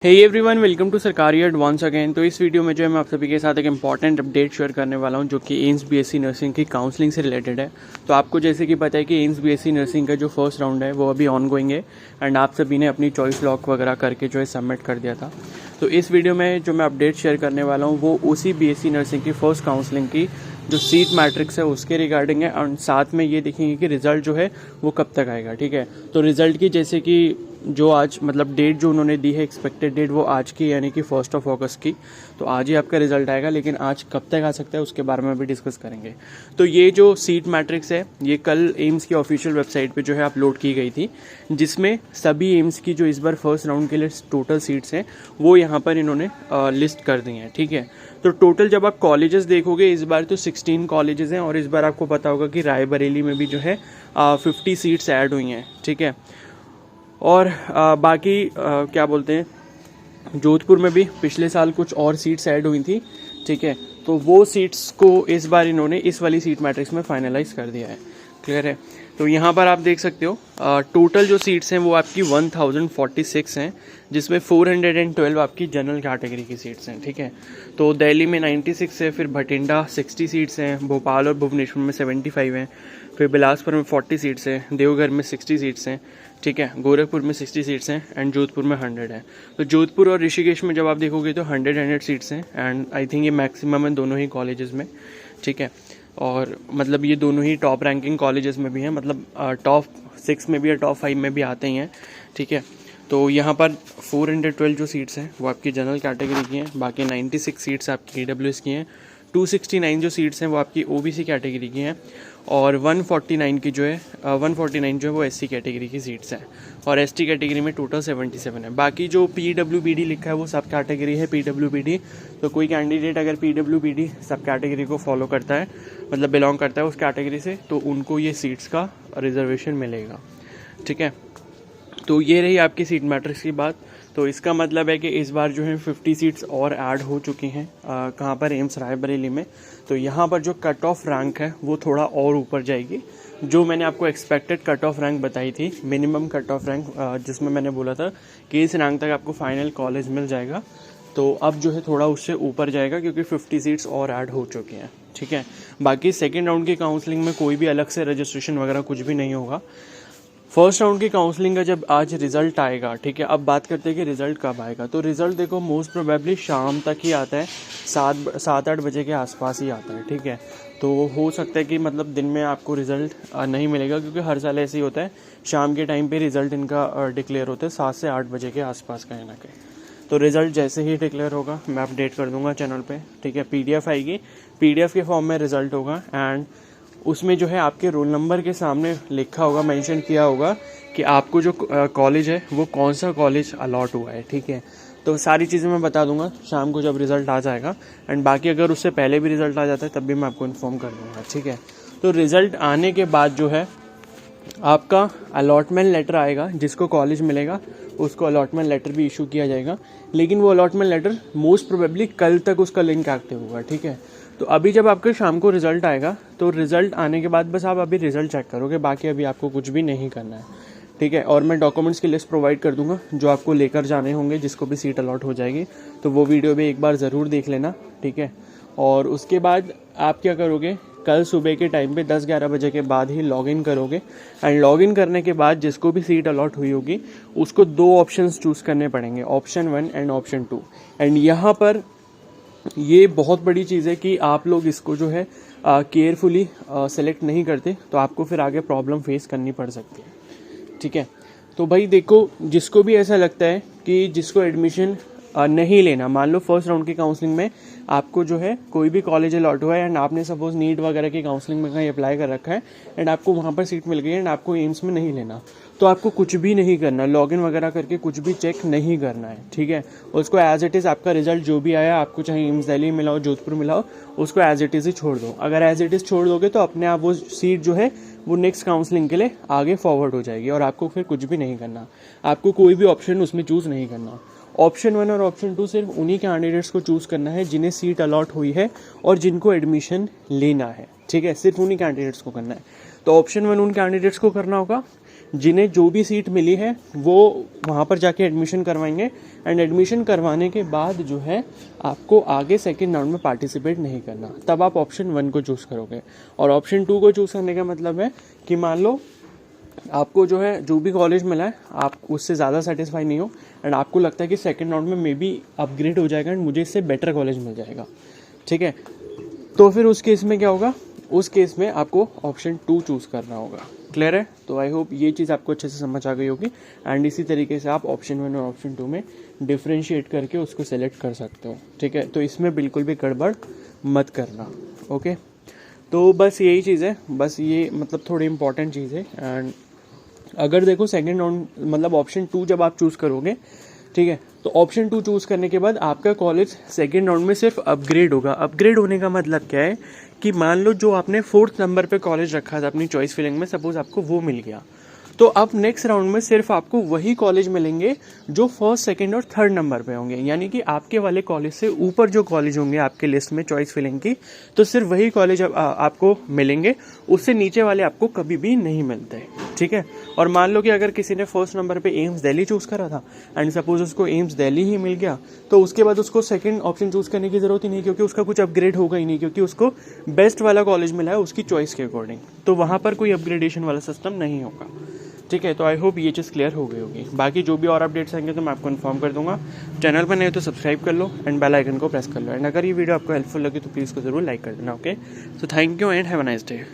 Hey everyone, welcome to सरकारी advance again. तो इस वीडियो में जो है मैं आप सभी के साथ एक इंपॉर्टेंट अपडेट शेयर करने वाला हूं जो कि एम्स बीएससी नर्सिंग की काउंसलिंग से रिलेटेड है। तो आपको जैसे कि पता है कि एम्स बीएससी नर्सिंग का जो फर्स्ट राउंड है वो अभी ऑन गोइंग है एंड आप सभी ने अपनी चॉइस लॉक वगैरह करके जो है सबमिट कर दिया था। तो इस वीडियो में जो मैं अपडेट शेयर करने वाला हूँ वो उसी बीएससी नर्सिंग की फर्स्ट काउंसलिंग की जो सीट मैट्रिक्स है उसके रिगार्डिंग है और साथ में ये देखेंगे कि रिजल्ट जो है वो कब तक आएगा। ठीक है, तो रिजल्ट की जैसे कि जो आज मतलब डेट जो उन्होंने दी है, एक्सपेक्टेड डेट वो आज की यानी कि 1 अगस्त की। तो आज ही आपका रिजल्ट आएगा, लेकिन आज कब तक आ सकता है उसके बारे में भी डिस्कस करेंगे। तो ये जो सीट मैट्रिक्स है ये कल एम्स की ऑफिशियल वेबसाइट पे जो है अपलोड की गई थी, जिसमें सभी एम्स की जो इस बार फर्स्ट राउंड के लिए टोटल सीट्स हैं वो यहाँ पर इन्होंने लिस्ट कर दी हैं। ठीक है, तो टोटल जब आप कॉलेजेस देखोगे इस बार तो 16 कॉलेजेस हैं और इस बार आपको पता होगा कि रायबरेली में भी जो है 50 सीट्स ऐड हुई हैं। ठीक है, और बाकी क्या बोलते हैं, जोधपुर में भी पिछले साल कुछ और सीट्स ऐड हुई थी। ठीक है, तो वो सीट्स को इस बार इन्होंने इस वाली सीट मैट्रिक्स में फाइनलाइज कर दिया है। क्लियर है, तो यहाँ पर आप देख सकते हो टोटल जो सीट्स हैं वो आपकी 1046 हैं, जिसमें 412 आपकी जनरल कैटेगरी की सीट्स हैं। ठीक है, तो दिल्ली में 96 है, फिर भटिंडा 60 सीट्स हैं, भोपाल और भुवनेश्वर में 75 हैं, फिर बिलासपुर में 40 सीट्स हैं, देवघर में 60 सीट्स हैं। ठीक है, गोरखपुर में 60 सीट्स हैं एंड जोधपुर में 100 है। तो जोधपुर और ऋषिकेश में जब आप देखोगे तो 100 सीट्स हैं एंड आई थिंक ये मैक्सिमम है दोनों ही कॉलेजेस में। ठीक है, और मतलब ये दोनों ही टॉप रैंकिंग कॉलेजेस में भी हैं, मतलब टॉप 6 में भी या टॉप 5 में भी आते ही हैं। ठीक है, तो यहाँ पर 412 जो सीट्स हैं वो आपकी जनरल कैटेगरी की हैं, बाकी 96 सीट्स आपकी ईडब्ल्यूएस की हैं, 269 जो सीट्स हैं वो आपकी ओबीसी कैटेगरी की हैं और 149 की जो है 149 जो है वो एससी कैटेगरी की सीट्स हैं और एसटी कैटेगरी में टोटल 77 है। बाकी जो पीडब्ल्यूबीडी लिखा है वो सब कैटेगरी है पीडब्ल्यूबीडी। तो कोई कैंडिडेट अगर पीडब्ल्यूबीडी सब कैटेगरी को फॉलो करता है, मतलब बिलोंग करता है उस कैटेगरी से, तो उनको ये सीट्स का रिजर्वेशन मिलेगा। ठीक है, तो ये रही आपकी सीट मैट्रिक्स की बात। तो इसका मतलब है कि इस बार जो है 50 सीट्स और ऐड हो चुकी हैं कहाँ पर, एम्स रायबरेली में। तो यहाँ पर जो कट ऑफ रैंक है वो थोड़ा और ऊपर जाएगी। जो मैंने आपको एक्सपेक्टेड कट ऑफ रैंक बताई थी, मिनिमम कट ऑफ रैंक, जिसमें मैंने बोला था कि इस रैंक तक आपको फाइनल कॉलेज मिल जाएगा, तो अब जो है थोड़ा उससे ऊपर जाएगा क्योंकि 50 सीट्स और ऐड हो चुकी हैं। ठीक है, बाकी सेकेंड राउंड की काउंसलिंग में कोई भी अलग से रजिस्ट्रेशन वगैरह कुछ भी नहीं होगा। फर्स्ट राउंड की काउंसलिंग का जब आज रिजल्ट आएगा, ठीक है, अब बात करते हैं कि रिजल्ट कब आएगा। तो रिजल्ट देखो मोस्ट प्रोबेबली शाम तक ही आता है, 7-8 बजे के आसपास ही आता है। ठीक है, तो हो सकता है कि मतलब दिन में आपको रिजल्ट नहीं मिलेगा, क्योंकि हर साल ऐसे ही होता है, शाम के टाइम पे रिजल्ट इनका डिक्लेयर होता है 7 से 8 बजे के आसपास कहीं ना कहीं। तो रिजल्ट जैसे ही डिक्लेयर होगा मैं अपडेट कर दूंगा चैनल पे। ठीक है, पीडीएफ आएगी, पीडीएफ के फॉर्म में रिजल्ट होगा एंड उसमें जो है आपके रोल नंबर के सामने लिखा होगा, मेंशन किया होगा कि आपको जो कॉलेज है वो कौन सा कॉलेज अलॉट हुआ है। ठीक है, तो सारी चीज़ें मैं बता दूंगा शाम को जब रिज़ल्ट आ जाएगा एंड बाकी अगर उससे पहले भी रिज़ल्ट आ जाता है तब भी मैं आपको इन्फॉर्म कर दूंगा। ठीक है, तो रिज़ल्ट आने के बाद जो है आपका अलॉटमेंट लेटर आएगा, जिसको कॉलेज मिलेगा उसको अलॉटमेंट लेटर भी इशू किया जाएगा, लेकिन वो अलॉटमेंट लेटर मोस्ट प्रोबेबली कल तक उसका लिंक एक्टिव होगा। ठीक है, तो अभी जब आपके शाम को रिजल्ट आएगा तो रिजल्ट आने के बाद बस आप अभी रिजल्ट चेक करोगे, बाकी अभी आपको कुछ भी नहीं करना है। ठीक है, और मैं डॉक्यूमेंट्स की लिस्ट प्रोवाइड कर दूंगा जो आपको लेकर जाने होंगे जिसको भी सीट अलॉट हो जाएगी, तो वो वीडियो भी एक बार ज़रूर देख लेना। ठीक है, और उसके बाद आप क्या करोगे, कल सुबह के टाइम पे 10-11 बजे के बाद ही लॉगिन करोगे एंड लॉगिन करने के बाद जिसको भी सीट अलॉट हुई होगी उसको 2 ऑप्शंस चूज़ करने पड़ेंगे, ऑप्शन 1 एंड ऑप्शन 2। एंड यहाँ पर ये बहुत बड़ी चीज़ है कि आप लोग इसको जो है केयरफुली सेलेक्ट नहीं करते तो आपको फिर आगे प्रॉब्लम फेस करनी पड़ सकती है। ठीक है, तो भाई देखो, जिसको भी ऐसा लगता है कि जिसको एडमिशन नहीं लेना, मान लो फर्स्ट राउंड की काउंसलिंग में आपको जो है कोई भी कॉलेज अलॉट हुआ है एंड आपने सपोज नीट वगैरह की काउंसलिंग में कहीं अप्लाई कर रखा है एंड आपको वहाँ पर सीट मिल गई एंड आपको एम्स में नहीं लेना, तो आपको कुछ भी नहीं करना, लॉगिन वगैरह करके कुछ भी चेक नहीं करना है। ठीक है, उसको एज इट इज़ आपका रिजल्ट जो भी आया, आपको चाहे एम्स दिल्ली मिलाओ जोधपुर मिलाओ, उसको एज इट इज़ ही छोड़ दो। अगर एज इट इज़ छोड़ दोगे तो अपने आप वो सीट जो है वो नेक्स्ट काउंसलिंग के लिए आगे फॉरवर्ड हो जाएगी और आपको फिर कुछ भी नहीं करना, आपको कोई भी ऑप्शन उसमें चूज़ नहीं करना। ऑप्शन 1 और ऑप्शन 2 सिर्फ उन्हीं कैंडिडेट्स को चूज़ करना है जिन्हें सीट अलॉट हुई है और जिनको एडमिशन लेना है। ठीक है, सिर्फ उन्हीं कैंडिडेट्स को करना है। तो ऑप्शन 1 उन कैंडिडेट्स को करना होगा जिन्हें जो भी सीट मिली है वो वहाँ पर जाके एडमिशन करवाएंगे एंड एडमिशन करवाने के बाद जो है आपको आगे सेकेंड राउंड में पार्टिसिपेट नहीं करना, तब आप ऑप्शन 1 को चूज़ करोगे। और ऑप्शन 2 को चूज़ करने का मतलब है कि मान लो आपको जो है जो भी कॉलेज मिला है आप उससे ज़्यादा सेटिस्फाई नहीं हो एंड आपको लगता है कि सेकेंड राउंड में मे बी अपग्रेड हो जाएगा एंड मुझे इससे बेटर कॉलेज मिल जाएगा, ठीक है। तो फिर उस केस में क्या होगा, उस केस में आपको ऑप्शन 2 चूज़ करना होगा। क्लियर है? तो आई होप ये चीज़ आपको अच्छे से समझ आ गई होगी एंड इसी तरीके से आप ऑप्शन 1 और ऑप्शन 2 में डिफ्रेंशिएट करके उसको सेलेक्ट कर सकते हो, ठीक है। तो इसमें बिल्कुल भी गड़बड़ मत करना, ओके। तो बस यही चीज़ है, बस ये मतलब थोड़ी इंपॉर्टेंट चीज़ है। एंड अगर देखो सेकेंड राउंड मतलब ऑप्शन 2 जब आप चूज़ करोगे, ठीक है, तो ऑप्शन 2 चूज़ करने के बाद आपका कॉलेज सेकेंड राउंड में सिर्फ अपग्रेड होगा। अपग्रेड होने का मतलब क्या है कि मान लो जो आपने 4th नंबर पे कॉलेज रखा था अपनी चॉइस फिलिंग में, सपोज आपको वो मिल गया, तो अब नेक्स्ट राउंड में सिर्फ आपको वही कॉलेज मिलेंगे जो 1st, 2nd और 3rd नंबर पे होंगे। यानी कि आपके वाले कॉलेज से ऊपर जो कॉलेज होंगे आपके लिस्ट में चॉइस फिलिंग की, तो सिर्फ वही कॉलेज आपको मिलेंगे, उससे नीचे वाले आपको कभी भी नहीं मिलते, ठीक है। और मान लो कि अगर किसी ने 1st नंबर पे एम्स दिल्ली चूज़ करा था एंड सपोज उसको एम्स दिल्ली ही मिल गया, तो उसके बाद उसको सेकंड ऑप्शन चूज़ करने की ज़रूरत ही नहीं, क्योंकि उसका कुछ अपग्रेड होगा ही नहीं, क्योंकि उसको बेस्ट वाला कॉलेज मिला है उसकी चॉइस के अकॉर्डिंग। तो वहाँ पर कोई अपग्रेडेशन वाला सिस्टम नहीं होगा, ठीक है। तो आई होप ये चीज़ क्लियर हो गई होगी। बाकी जो भी और अपडेट्स आएंगे तो मैं आपको इन्फॉर्म कर दूंगा। चैनल पर नहीं तो सब्सक्राइब कर लो एंड बेल आइकन को प्रेस कर लो। एंड अगर ये वीडियो आपको हेल्पफुल लगी तो प्लीज़ को ज़रूर लाइक कर देना, okay. So thank you and have a nice day.